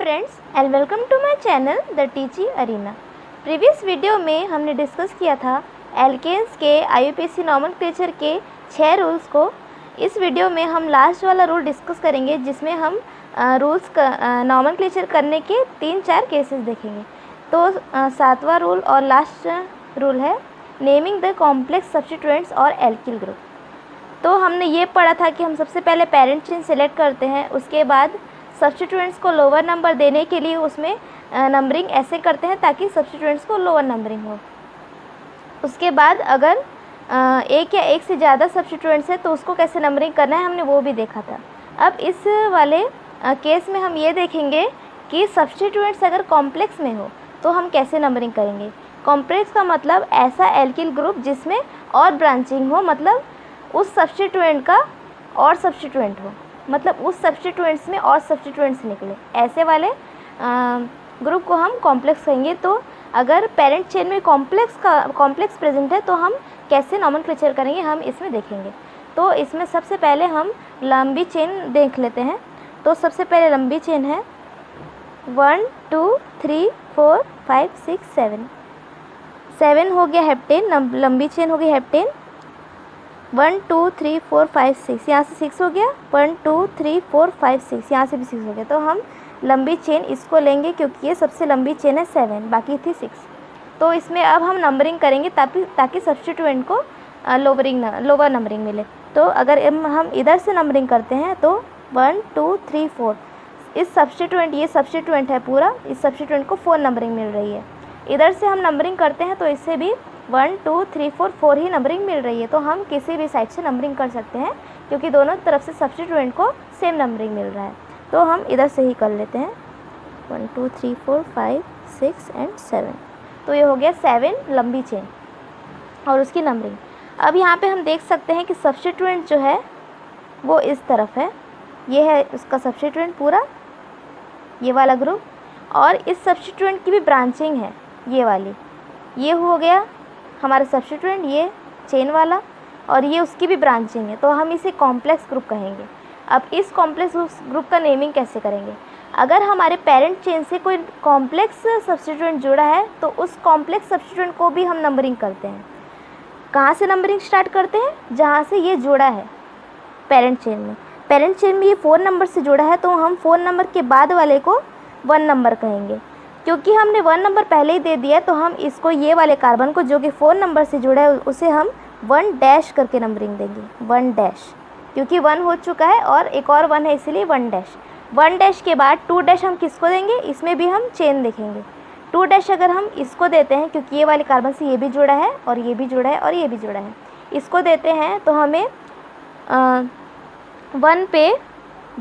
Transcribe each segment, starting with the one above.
Friends and welcome to my channel the Teaching Arena. Previous video में हमने discuss किया था एल्केन्स के आईयूपीएसी नॉमेनक्लेचर के 6 रूल्स को। इस वीडियो में हम लास्ट वाला रूल डिस्कस करेंगे जिसमें हम रूल्स का नॉमेनक्लेचर करने के 3-4 केसेस देखेंगे। तो 7वां रूल और लास्ट रूल है नेमिंग द कॉम्प्लेक्स सब्स्टिट्यूएंट्स और एल्किल ग्रुप। तो हमने ये पढ़ा था कि हम सबसे पहले पेरेंट चेन सेलेक्ट करते हैं, उसके बाद सब्स्टिट्यूएंट्स को लोअर नंबर देने के लिए उसमें नंबरिंग ऐसे करते हैं ताकि सब्स्टिट्यूएंट्स को लोअर नंबरिंग हो। उसके बाद अगर एक या एक से ज़्यादा सब्स्टिट्यूएंट्स है तो उसको कैसे नंबरिंग करना है हमने वो भी देखा था। अब इस वाले केस में हम ये देखेंगे कि सब्स्टिट्यूएंट्स अगर कॉम्प्लेक्स में हो तो हम कैसे नंबरिंग करेंगे। कॉम्प्लेक्स का मतलब ऐसा एल्किल ग्रुप जिसमें और ब्रांचिंग हो, मतलब उस सब्स्टिट्यूएंट का और सब्स्टिट्यूएंट हो, मतलब उस सब्स्टिट्यूएंट्स में और सब्स्टिट्यूएंट्स निकले, ऐसे वाले ग्रुप को हम कॉम्प्लेक्स कहेंगे। तो अगर पेरेंट चेन में कॉम्प्लेक्स प्रेजेंट है तो हम कैसे नॉमेनक्लेचर करेंगे हम इसमें देखेंगे। तो इसमें सबसे पहले हम लंबी चेन देख लेते हैं। तो सबसे पहले लंबी चेन है 1 2 3 4 5 6 7। 7 हो गया हेप्टेन, लंबी चेन हो गई हेप्टेन। 1 2 3 4 5 6, यहाँ से 6 हो गया। 1 2 3 4 5 6, यहाँ से भी 6 हो गया। तो हम लंबी चेन इसको लेंगे क्योंकि ये सबसे लंबी चेन है 7, बाकी थी 6। तो इसमें अब हम नंबरिंग करेंगे ताकि सब्स्टिट्यूएंट को लोअर नंबरिंग मिले। तो अगर हम इधर से नंबरिंग करते हैं तो 1 2 3 4, इस सब्स्टिट्यूएंट, ये सब्स्टिट्यूएंट है पूरा, इस सब्स्टिट्यूएंट को 4 नंबरिंग मिल रही है। इधर से हम नंबरिंग करते हैं तो इससे भी 1 2 3 4 ही नंबरिंग मिल रही है। तो हम किसी भी साइड से नंबरिंग कर सकते हैं क्योंकि दोनों तरफ से सब्स्टिट्यूएंट को सेम नंबरिंग मिल रहा है। तो हम इधर से ही कर लेते हैं 1 2 3 4 5 6 एंड 7। तो ये हो गया 7 लंबी चेन और उसकी नंबरिंग। अब यहाँ पे हम देख सकते हैं कि सब्स्टिट्यूएंट जो है वो इस तरफ है, ये है उसका सब्स्टिट्यूएंट पूरा, ये वाला ग्रुप। और इस सब्स्टिट्यूएंट की भी ब्रांचिंग है, ये वाली, ये हो गया हमारा सब्स्टिट्यूएंट, ये चेन वाला, और ये उसकी भी ब्रांचिंग है। तो हम इसे कॉम्प्लेक्स ग्रुप कहेंगे। अब इस कॉम्प्लेक्स ग्रुप का नेमिंग कैसे करेंगे। अगर हमारे पेरेंट चेन से कोई कॉम्प्लेक्स सब्स्टिट्यूएंट जुड़ा है तो उस कॉम्प्लेक्स सब्स्टिट्यूएंट को भी हम नंबरिंग करते हैं। कहाँ से नंबरिंग स्टार्ट करते हैं, जहाँ से ये जुड़ा है पेरेंट चेन में। पेरेंट चेन में ये 4 नंबर से जुड़ा है तो हम 4 नंबर के बाद वाले को 1 नंबर कहेंगे। क्योंकि हमने 1 नंबर पहले ही दे दिया है तो हम इसको, ये वाले कार्बन को जो कि 4 नंबर से जुड़ा है, उसे हम 1 डैश करके नंबरिंग देंगे। 1 डैश, क्योंकि 1 हो चुका है और एक और 1 है इसलिए 1 डैश। 1 डैश के बाद 2 डैश हम किसको देंगे, इसमें भी हम चेन देखेंगे। 2 डैश अगर हम इसको देते हैं क्योंकि ये वाले कार्बन से ये भी जुड़ा है और ये भी जुड़ा है और ये भी जुड़ा है, इसको देते हैं तो हमें 1 पे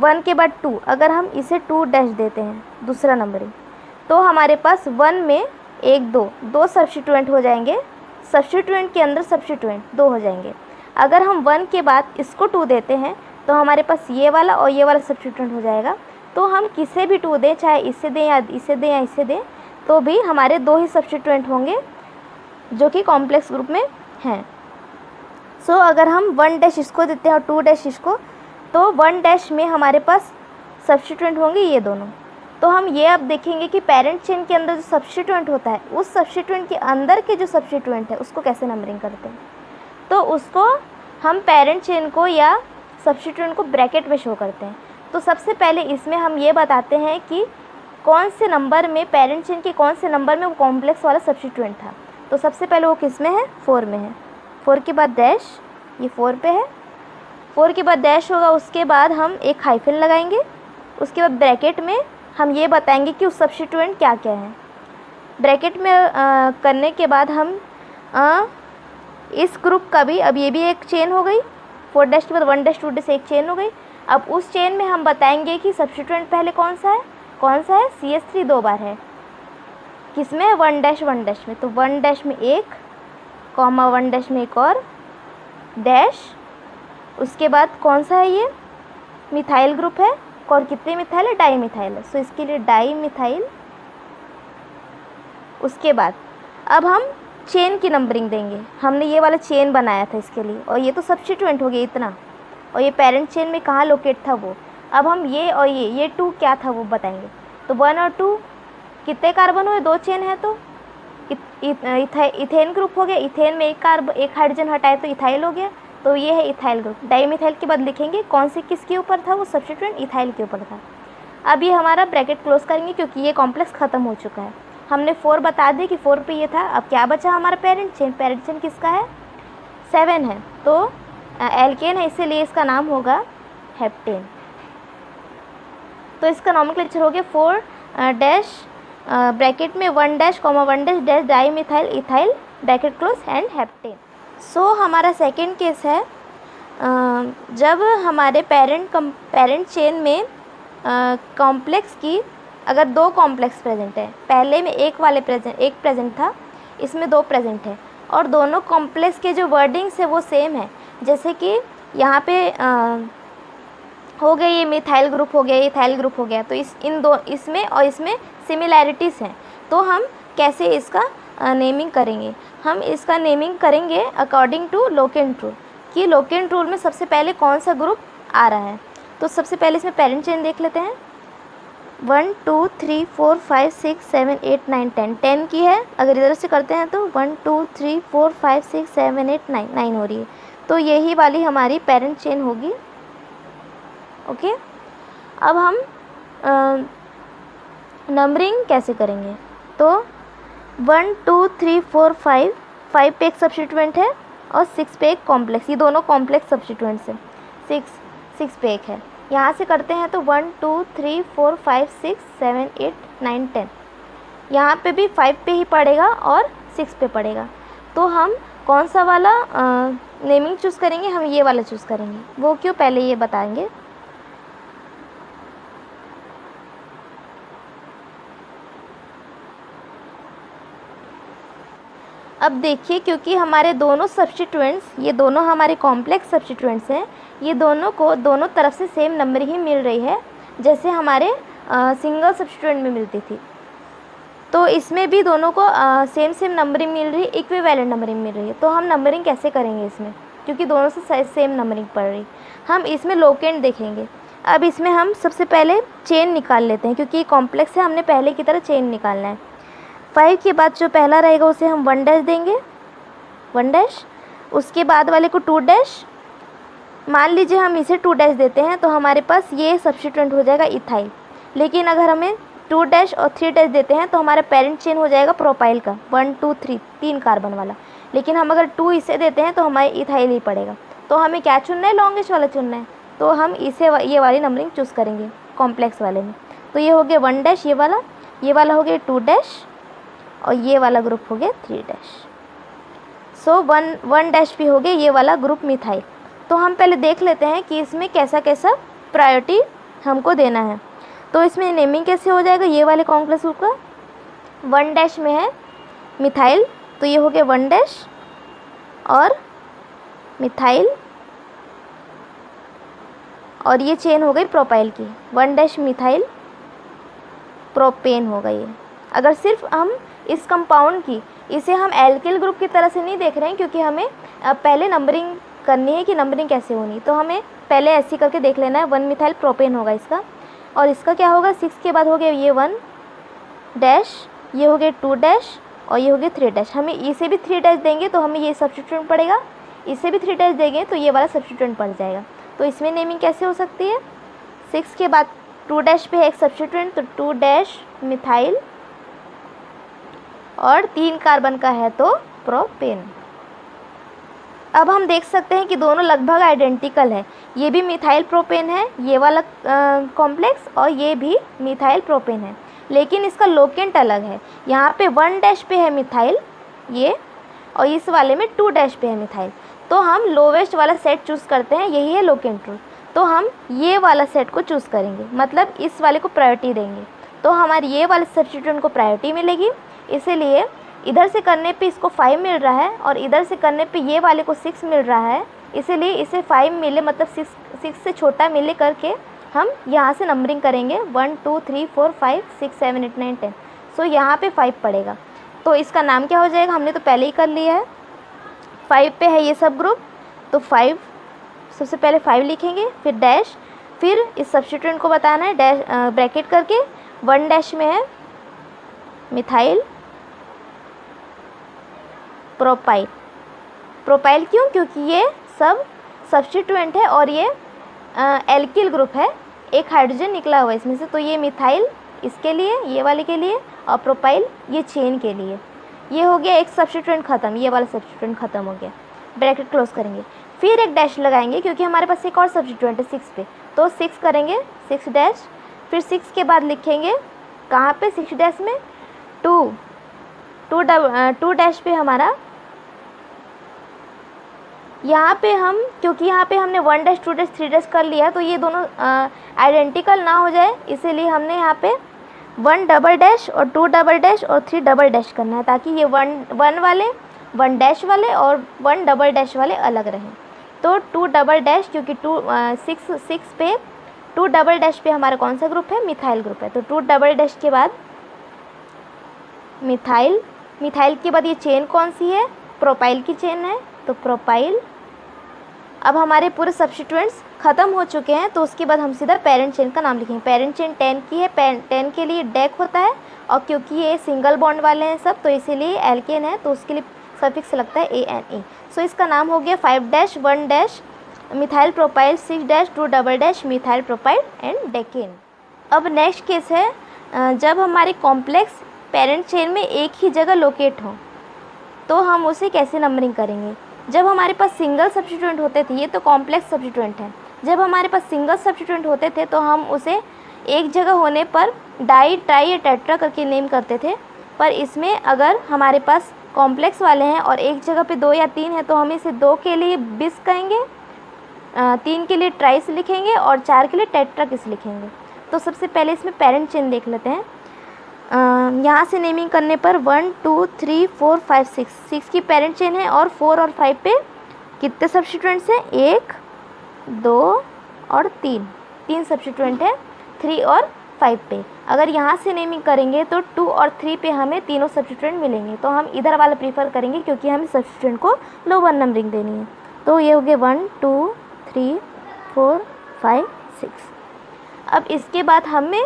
1 के बाद 2, अगर हम इसे 2 डैश देते हैं दूसरा नंबरिंग, तो हमारे पास 1 में 1 2 सब्स्टिट्यूएंट हो जाएंगे। सब्स्टिट्यूएंट के अंदर सब्स्टिट्यूएंट 2 हो जाएंगे। अगर हम 1 के बाद इसको 2 देते हैं तो हमारे पास ये वाला और ये वाला सब्स्टिट्यूएंट हो जाएगा। तो हम किसे भी 2 दें, चाहे इससे दें या इसे दें या इसे दें, तो भी हमारे 2 ही सब्स्टिट्यूएंट होंगे जो कि कॉम्प्लेक्स ग्रुप में हैं। सो अगर हम 1 डैश इसको देते हैं और 2 डैश इसको, तो 1 डैश में हमारे पास सब्स्टिट्यूएंट होंगे ये दोनों। तो हम ये अब देखेंगे कि पेरेंट चेन के अंदर जो सब्स्टिट्यूएंट होता है, उस सब्स्टिट्यूएंट के अंदर के जो सब्स्टिट्यूएंट है उसको कैसे नंबरिंग करते हैं। तो उसको हम पेरेंट चेन को या सब्स्टिट्यूएंट को ब्रैकेट में शो करते हैं। तो सबसे पहले इसमें हम ये बताते हैं कि कौन से नंबर में, पेरेंट चेन के कौन से नंबर में वो कॉम्प्लेक्स वाला सब्स्टिट्यूएंट था। तो सबसे पहले वो किस में है, 4 में है। 4 के बाद डैश, ये 4 पे है। 4 के बाद डैश होगा, उसके बाद हम एक हाइफन लगाएंगे। उसके बाद ब्रैकेट में हम ये बताएंगे कि उस सब्स्टिट्यूएंट क्या क्या है। ब्रैकेट में करने के बाद हम इस ग्रुप का भी, अब ये भी एक चेन हो गई, 4 डैश के बाद 1 डैश 2 डैश एक चेन हो गई। अब उस चेन में हम बताएंगे कि सब्स्टिट्यूएंट पहले कौन सा है, CH3 2 बार है। किस में है, 1 डैश में। तो 1 डैश में एक कॉमा, 1 डैश में एक और डैश। उसके बाद कौन सा है, ये मिथाइल ग्रुप है। और कितने मिथाइल है, डाई मिथाइल है। सो इसके लिए डाई मिथाइल। उसके बाद अब हम चेन की नंबरिंग देंगे। हमने ये वाला चेन बनाया था इसके लिए, और ये तो सब्स्टिट्यूएंट हो गया इतना, और ये पेरेंट चेन में कहाँ लोकेट था वो। अब हम ये और ये 2 क्या था वो बताएंगे। तो 1 और 2 कितने कार्बन हुए, 2 चेन है तो इथेन ग्रुप हो गया। इथेन में एक हाइड्रोजन हटाए तो इथाइल हो गया, तो ये है इथाइल ग्रुप। डाईमिथाइल के बाद लिखेंगे कौन से किसके ऊपर था, वो सब्स्टिट्यूएंट इथाइल के ऊपर था। अब ये हमारा ब्रैकेट क्लोज करेंगे क्योंकि ये कॉम्प्लेक्स ख़त्म हो चुका है। हमने 4 बता दिए कि 4 पे ये था। अब क्या बचा हमारा पेरेंट चेन, पेरेंट चेन किसका है, 7 है, तो एल्केन है, इसीलिए इसका नाम होगा हेप्टेन। तो इसका नॉमेनक्लेचर हो गया 4 डैश ब्रैकेट में 1 dash 1 dash dash dimethyl ethyl bracket close and heptane. So हमारा सेकेंड केस है, जब हमारे पेरेंट चेन में कॉम्प्लेक्स की अगर 2 कॉम्प्लेक्स प्रेजेंट है, पहले में एक प्रेजेंट था, इसमें 2 प्रेजेंट है, और दोनों कॉम्प्लेक्स के जो वर्डिंग्स है वो सेम है। जैसे कि यहाँ पे हो गया ये मिथाइल ग्रुप हो गया, ये इथाइल ग्रुप हो गया, तो इसमें और इसमें सिमिलैरिटीज़ हैं। तो हम कैसे इसका नेमिंग करेंगे, हम इसका नेमिंग करेंगे अकॉर्डिंग टू लोकेंट रूल, कि लोकेंट रूल में सबसे पहले कौन सा ग्रुप आ रहा है। तो सबसे पहले इसमें पेरेंट चेन देख लेते हैं। 1 2 3 4 5 6 7 8 9 10 10 की है। अगर इधर से करते हैं तो 1 2 3 4 5 6 7 8 9 9 हो रही है, तो यही वाली हमारी पेरेंट चेन होगी। ओके, अब हम नंबरिंग कैसे करेंगे, तो 1 2 3 4 5 5 पे एक सब्स्टिट्यूएंट है और 6 पे एक कॉम्प्लेक्स, ये दोनों कॉम्प्लेक्स सब्स्टिट्यूएंट्स हैं। 6 पे एक है, यहाँ से करते हैं तो 1 2 3 4 5 6 7 8 9 10, यहाँ पे भी 5 पे ही पड़ेगा और 6 पे पड़ेगा। तो हम कौन सा वाला नेमिंग चूज़ करेंगे, हम ये वाला चूज़ करेंगे। वो क्यों, पहले ये बताएंगे। अब देखिए, क्योंकि हमारे दोनों सब्स्टिट्यूएंट्स, ये दोनों हमारे कॉम्प्लेक्स सब्स्टिट्यूएंट्स हैं, ये दोनों को दोनों तरफ से सेम नंबर ही मिल रही है, जैसे हमारे सिंगल सब्स्टिट्यूएंट में मिलती थी। तो इसमें भी दोनों को सेम नंबरिंग मिल रही है, इक्विवेलेंट नंबरिंग मिल रही है। तो हम नंबरिंग कैसे करेंगे इसमें, क्योंकि दोनों से सेम नंबरिंग पड़ रही, हम इसमें लोकेंट देखेंगे। अब इसमें हम सबसे पहले चेन निकाल लेते हैं, क्योंकि कॉम्प्लेक्स है, हमने पहले की तरह चेन निकालना है। 5 के बाद जो पहला रहेगा उसे हम 1 डैश देंगे, 1 डैश, उसके बाद वाले को 2 डैश। मान लीजिए हम इसे 2 डैश देते हैं तो हमारे पास ये सब्स्टिट्यूएंट हो जाएगा इथाइल। लेकिन अगर हमें 2 डैश और 3 डैश देते हैं तो हमारा पेरेंट चेन हो जाएगा प्रोपाइल का 1 2 3 3 कार्बन वाला। लेकिन हम अगर 2 इसे देते हैं तो हमारे इथाइल ही पड़ेगा। तो हमें क्या चुनना है, लॉन्गेस्ट वाला चुनना है, तो हम इसे ये वाली नंबरिंग चूज़ करेंगे कॉम्प्लेक्स वाले में। तो ये हो गया 1 डैश, ये वाला हो गया 2 डैश, और ये वाला ग्रुप हो गया 3 डैश। सो 1 डैश भी हो गया ये वाला ग्रुप मिथाइल। तो हम पहले देख लेते हैं कि इसमें कैसा कैसा प्रायोरिटी हमको देना है। तो इसमें नेमिंग कैसे हो जाएगा, ये वाले कॉम्प्लेक्स ग्रुप का 1 डैश में है मिथाइल, तो ये हो गया 1 डैश और मिथाइल, और ये चेन हो गई प्रोपाइल की 1 डैश मिथाइल प्रोपेन हो गई है। अगर सिर्फ हम इस कंपाउंड की, इसे हम एल्किल ग्रुप की तरह से नहीं देख रहे हैं, क्योंकि हमें पहले नंबरिंग करनी है कि नंबरिंग कैसे होनी, तो हमें पहले ऐसे करके देख लेना है। 1 मिथाइल प्रोपेन होगा इसका, और इसका क्या होगा, 6 के बाद हो गया ये 1 डैश, ये हो गया 2 डैश, और ये हो गया 3 डैश। हमें इसे भी 3 डैश देंगे तो हमें ये सब्स्टिट्यूएंट पड़ेगा, इसे भी 3 डैश देंगे तो ये वाला सब्स्टिट्यूएंट पड़ जाएगा। तो इसमें नेमिंग कैसे हो सकती है, 6 के बाद 2 डैश पे है एक सब्स्टिट्यूएंट, तो 2 डैश मिथाइल, और 3 कार्बन का है तो प्रोपेन। अब हम देख सकते हैं कि दोनों लगभग आइडेंटिकल है, ये भी मिथाइल प्रोपेन है ये वाला कॉम्प्लेक्स, और ये भी मिथाइल प्रोपेन है, लेकिन इसका लोकेंट अलग है। यहाँ पे 1 डैश पे है मिथाइल ये, और इस वाले में 2 डैश पे है मिथाइल। तो हम लोवेस्ट वाला सेट चूज़ करते हैं, यही है लोकेंट रूल। तो हम ये वाला सेट को चूज़ करेंगे, मतलब इस वाले को प्रायोरिटी देंगे, तो हमारी ये वाले सब्स्टिट्यूएंट को प्रायोरिटी मिलेगी। इसीलिए इधर से करने पे इसको 5 मिल रहा है, और इधर से करने पे ये वाले को 6 मिल रहा है, इसीलिए इसे 5 मिले, मतलब 6 से छोटा मिले करके हम यहाँ से नंबरिंग करेंगे 1 2 3 4 5 6 7 8 9 10। सो यहाँ पे 5 पड़ेगा, तो इसका नाम क्या हो जाएगा, हमने तो पहले ही कर लिया है। 5 पे है ये सब ग्रुप, तो 5 सबसे पहले 5 लिखेंगे, फिर डैश, फिर इस सब्स्टिट्यूएंट को बताना है डैश ब्रैकेट करके, 1 डैश में है मिथाइल प्रोपाइल। प्रोपाइल क्यों? क्योंकि ये सब सब्स्टिट्यूएंट है और ये एल्किल ग्रुप है, एक हाइड्रोजन निकला हुआ है इसमें से, तो ये मिथाइल इसके लिए, ये वाले के लिए, और प्रोपाइल ये चेन के लिए। ये हो गया एक सब्स्टिट्यूएंट ख़त्म, ये वाला सब्स्टिट्यूएंट ख़त्म हो गया। ब्रैकेट क्लोज करेंगे, फिर एक डैश लगाएंगे क्योंकि हमारे पास एक और सब्स्टिट्यूएंट है 6 पे, तो 6 करेंगे, 6 डैश, फिर 6 के बाद लिखेंगे कहाँ पे, 6 डैश में 2 डैश पे हमारा, यहाँ पे हम, क्योंकि यहाँ पे हमने 1 डैश 2 डैश 3 डैश कर लिया, तो ये दोनों आइडेंटिकल ना हो जाए, इसीलिए हमने यहाँ पे 1 डबल डैश और 2 डबल डैश और 3 डबल डैश करना है, ताकि ये 1 वाले, 1 डैश वाले और 1 डबल डैश वाले अलग रहें। तो 2 डबल डैश, क्योंकि 6 पे 2 डबल डैश पे हमारा कौन सा ग्रुप है, मिथाइल ग्रुप है, तो 2 डबल डैश के बाद मिथाइल, मिथाइल के बाद ये चेन कौन सी है, प्रोपाइल की चेन है, तो प्रोपाइल। अब हमारे पूरे सब्स्टिट्यूएंट्स ख़त्म हो चुके हैं, तो उसके बाद हम सीधा पेरेंट चेन का नाम लिखेंगे। पेरेंट चेन 10 की है, 10 के लिए डेक होता है, और क्योंकि ये सिंगल बॉन्ड वाले हैं सब, तो इसीलिए एल्केन है, तो उसके लिए सफिक्स लगता है ANE। सो इसका नाम हो गया 5 dash 1 dash methyl propyl, 6 dash 2 double dash methyl propyl and decane. अब नेक्स्ट केस है, जब हमारे कॉम्प्लेक्स पेरेंट चेन में एक ही जगह लोकेट हो, तो हम उसे कैसे नंबरिंग करेंगे। जब हमारे पास सिंगल सब्स्टिट्यूएंट होते थे, ये तो कॉम्प्लेक्स सब्स्टिट्यूएंट है, जब हमारे पास सिंगल सब्स्टिट्यूएंट होते थे तो हम उसे एक जगह होने पर डाई, ट्राई या टेट्रा करके नेम करते थे। पर इसमें अगर हमारे पास कॉम्प्लेक्स वाले हैं और एक जगह पे 2 या 3 है, तो हम इसे 2 के लिए बिस कहेंगे, 3 के लिए ट्राइस लिखेंगे और 4 के लिए टेट्राकिस लिखेंगे। तो सबसे पहले इसमें पेरेंट चेन देख लेते हैं। यहाँ से नेमिंग करने पर 1 2 3 4 5 6 की पेरेंट चेन है, और 4 और 5 पे कितने सब्स्टिट्यूएंट्स हैं, 1 2 और 3 सब्स्टिट्यूएंट है 3 और 5 पे। अगर यहाँ से नेमिंग करेंगे तो 2 और 3 पे हमें तीनों सब्स्टिट्यूएंट मिलेंगे, तो हम इधर वाला प्रीफर करेंगे क्योंकि हमें सब्स्टिट्यूएंट को लोअर नंबरिंग देनी है। तो ये हो गए 1 2 3 4 5 6। अब इसके बाद हमें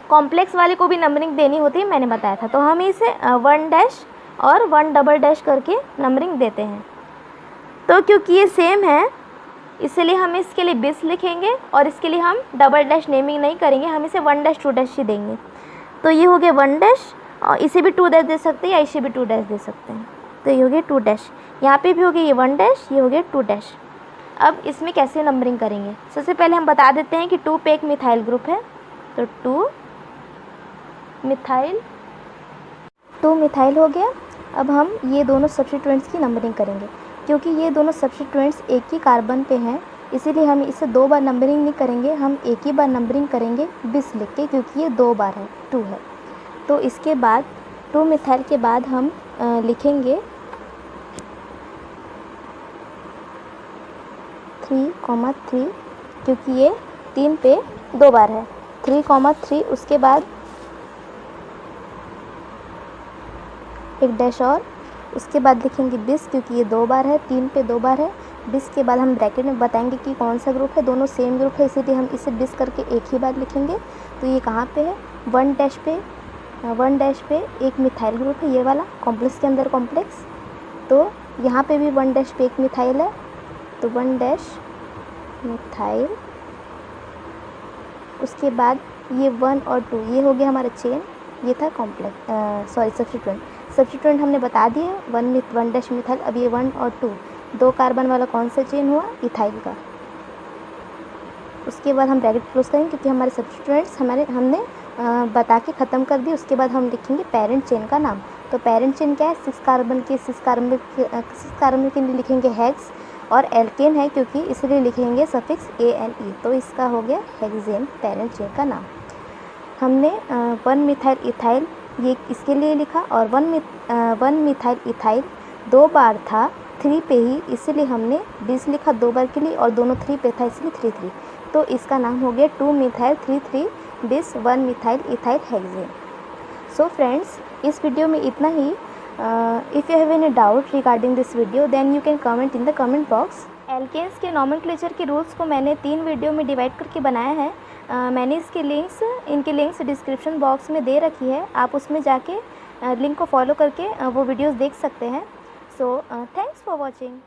कॉम्प्लेक्स वाले को भी नंबरिंग देनी होती है, मैंने बताया था, तो हम इसे 1 डैश और 1 डबल डैश करके नंबरिंग देते हैं। तो क्योंकि ये सेम है, इसलिए हम इसके लिए बिस लिखेंगे, और इसके लिए हम डबल डैश नेमिंग नहीं करेंगे, हम इसे 1 डैश 2 डैश ही देंगे। तो ये हो गया 1 डैश, और इसे भी 2 डैश दे सकते हैं या इसे भी 2 डैश दे सकते हैं। तो ये हो गया 2 डैश, यहाँ पे भी हो गया ये 1 डैश, ये हो गया 2 डैश। अब इसमें कैसे नंबरिंग करेंगे, सबसे पहले हम बता देते हैं कि 2 पे एक मिथाइल ग्रुप है, तो 2 मिथाइल हो गया। अब हम ये दोनों सब्स्टिट्यूएंट्स की नंबरिंग करेंगे, क्योंकि ये दोनों सब्स्टिट्यूएंट्स एक ही कार्बन पे हैं, इसीलिए हम इसे 2 बार नंबरिंग नहीं करेंगे, हम एक ही बार नंबरिंग करेंगे बिस लिख के, क्योंकि ये 2 बार है, 2 है। तो इसके बाद 2 मिथाइल के बाद हम लिखेंगे 3,3, क्योंकि ये 3 पे 2 बार है, 3,3। उसके बाद एक डैश, और उसके बाद लिखेंगे बिस, क्योंकि ये 2 बार है, 3 पे 2 बार है। बिस के बाद हम ब्रैकेट में बताएंगे कि कौन सा ग्रुप है, दोनों सेम ग्रुप है, इसीलिए हम इसे बिस करके एक ही बार लिखेंगे। तो ये कहाँ पे है, 1 डैश पे एक मिथाइल ग्रुप है, ये वाला कॉम्प्लेक्स के अंदर कॉम्प्लेक्स, तो यहाँ पे भी 1 डैश पे एक मिथाइल है, तो 1 डैश मिथाइल। उसके बाद ये 1 और 2, ये हो गया हमारा चेन, ये था सब्स्टिट्यूएंट हमने बता दिए, 1 डैश मिथाइल। अब ये 1 और 2 कार्बन वाला कौन सा चेन हुआ, इथाइल का। उसके बाद हम ब्रैकेट क्लोज करेंगे, क्योंकि हमारे सब्स्टिट्यूएंट्स हमने बता के ख़त्म कर दिए। उसके बाद हम लिखेंगे पेरेंट चेन का नाम। तो पेरेंट चेन क्या है, 6 कार्बन के लिए लिखेंगे हेक्स, और एल्केन है क्योंकि इसलिए लिखेंगे सफिक्स ANE, तो इसका हो गया हेक्सेन पेरेंट चेन का नाम। हमने 1 मिथाइल इथाइल ये इसके लिए लिखा, और 1 मिथाइल इथाइल 2 बार था 3 पे ही, इसलिए हमने 20 लिखा 2 बार के लिए, और दोनों 3 पे था इसलिए 3 तो इसका नाम हो गया 2 methyl 3 bis 1 methyl ethyl hexane. So friends, इस वीडियो में इतना ही। If you have any doubt regarding this video then you can comment in the comment box. Alkanes के नॉमेनक्लेचर के रूल्स को मैंने 3 वीडियो में डिवाइड करके बनाया है। मैंने इनकी लिंक्स डिस्क्रिप्शन बॉक्स में दे रखी है, आप उसमें जाके लिंक को फॉलो करके वो वीडियोस देख सकते हैं। So thanks for watching.